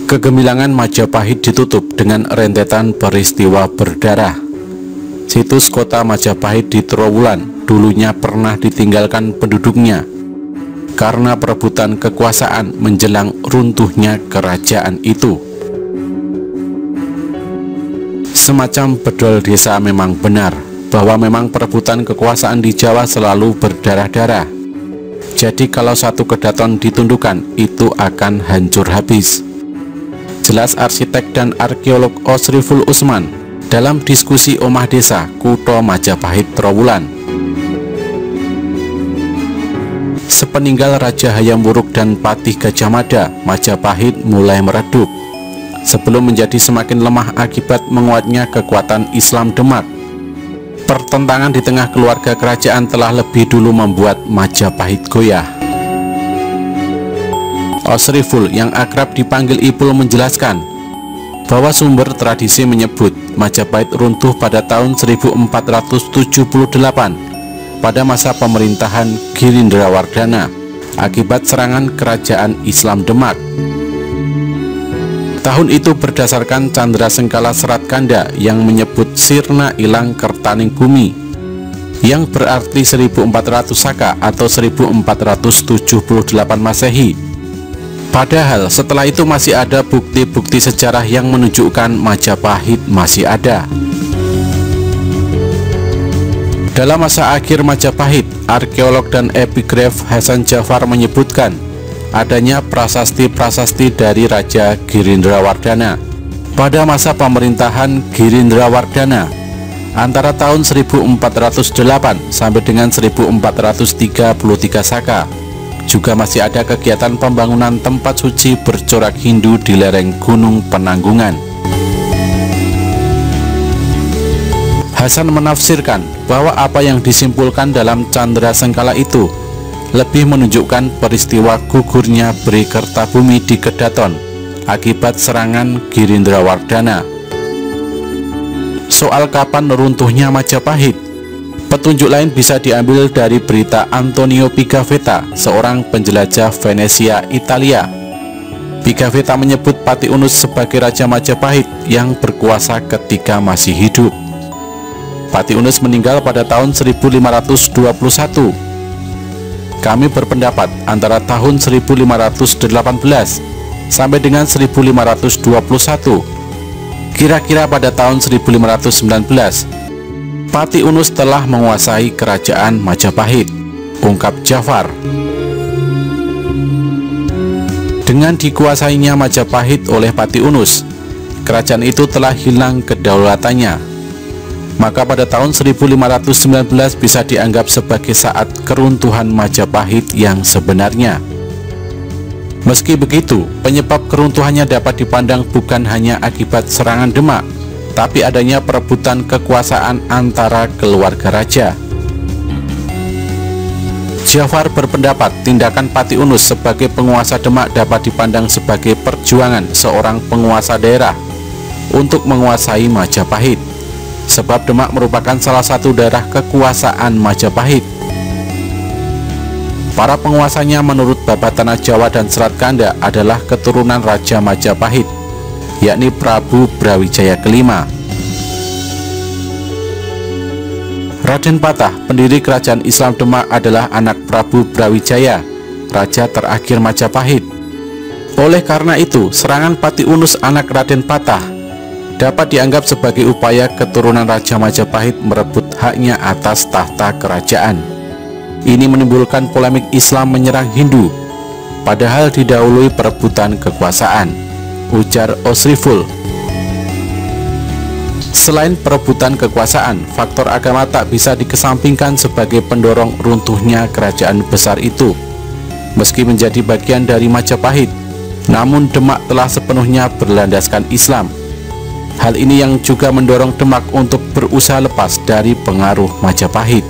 Kegemilangan Majapahit ditutup dengan rentetan peristiwa berdarah. Situs kota Majapahit di Trowulan dulunya pernah ditinggalkan penduduknya karena perebutan kekuasaan menjelang runtuhnya kerajaan itu. Semacam bedol desa memang benar bahwa memang perebutan kekuasaan di Jawa selalu berdarah-darah. Jadi kalau satu kedaton ditundukkan, itu akan hancur habis. Jelas arsitek dan arkeolog Osriful Usman dalam diskusi Omah Desa Kutha Majapahit Trowulan. Sepeninggal Raja Hayam Wuruk dan Patih Gajah Mada, Majapahit mulai meredup sebelum menjadi semakin lemah akibat menguatnya kekuatan Islam Demak. Pertentangan di tengah keluarga kerajaan telah lebih dulu membuat Majapahit goyah. Osriful yang akrab dipanggil Ipul menjelaskan bahwa sumber tradisi menyebut Majapahit runtuh pada tahun 1478 pada masa pemerintahan Girindrawardhana akibat serangan kerajaan Islam Demak. Tahun itu berdasarkan Candra Sengkala Serat Kanda yang menyebut sirna ilang kertaning bumi, yang berarti 1400 Saka atau 1478 Masehi. Padahal setelah itu masih ada bukti-bukti sejarah yang menunjukkan Majapahit masih ada. Dalam masa akhir Majapahit, arkeolog dan epigraf Hasan Jafar menyebutkan adanya prasasti-prasasti dari Raja Girindrawardhana pada masa pemerintahan Girindrawardhana antara tahun 1408 sampai dengan 1433 Saka. Juga masih ada kegiatan pembangunan tempat suci bercorak Hindu di lereng Gunung Penanggungan. Hasan menafsirkan bahwa apa yang disimpulkan dalam Candra Sengkala itu lebih menunjukkan peristiwa gugurnya Bri Kertabumi di Kedaton akibat serangan Girindrawardhana. Soal kapan runtuhnya Majapahit, petunjuk lain bisa diambil dari berita Antonio Pigafetta, seorang penjelajah Venesia, Italia. Pigafetta menyebut Patih Unus sebagai Raja Majapahit yang berkuasa ketika masih hidup. Patih Unus meninggal pada tahun 1521. Kami berpendapat antara tahun 1518 sampai dengan 1521. Kira-kira pada tahun 1519 Patih Unus telah menguasai kerajaan Majapahit, ungkap Jafar. Dengan dikuasainya Majapahit oleh Patih Unus, kerajaan itu telah hilang kedaulatannya. Maka pada tahun 1519 bisa dianggap sebagai saat keruntuhan Majapahit yang sebenarnya. Meski begitu, penyebab keruntuhannya dapat dipandang bukan hanya akibat serangan Demak, tapi adanya perebutan kekuasaan antara keluarga raja. Jafar berpendapat tindakan Patih Unus sebagai penguasa Demak dapat dipandang sebagai perjuangan seorang penguasa daerah untuk menguasai Majapahit, sebab Demak merupakan salah satu daerah kekuasaan Majapahit. Para penguasanya menurut Babat Tanah Jawa dan Serat Kanda adalah keturunan Raja Majapahit, yakni Prabu Brawijaya kelima. Raden Patah, pendiri kerajaan Islam Demak, adalah anak Prabu Brawijaya, raja terakhir Majapahit. Oleh karena itu, serangan Patih Unus anak Raden Patah dapat dianggap sebagai upaya keturunan Raja Majapahit merebut haknya atas tahta kerajaan. Ini menimbulkan polemik Islam menyerang Hindu, padahal didahului perebutan kekuasaan, ujar Osriful. Selain perebutan kekuasaan, faktor agama tak bisa dikesampingkan sebagai pendorong runtuhnya kerajaan besar itu. Meski menjadi bagian dari Majapahit, namun Demak telah sepenuhnya berlandaskan Islam. Hal ini yang juga mendorong Demak untuk berusaha lepas dari pengaruh Majapahit.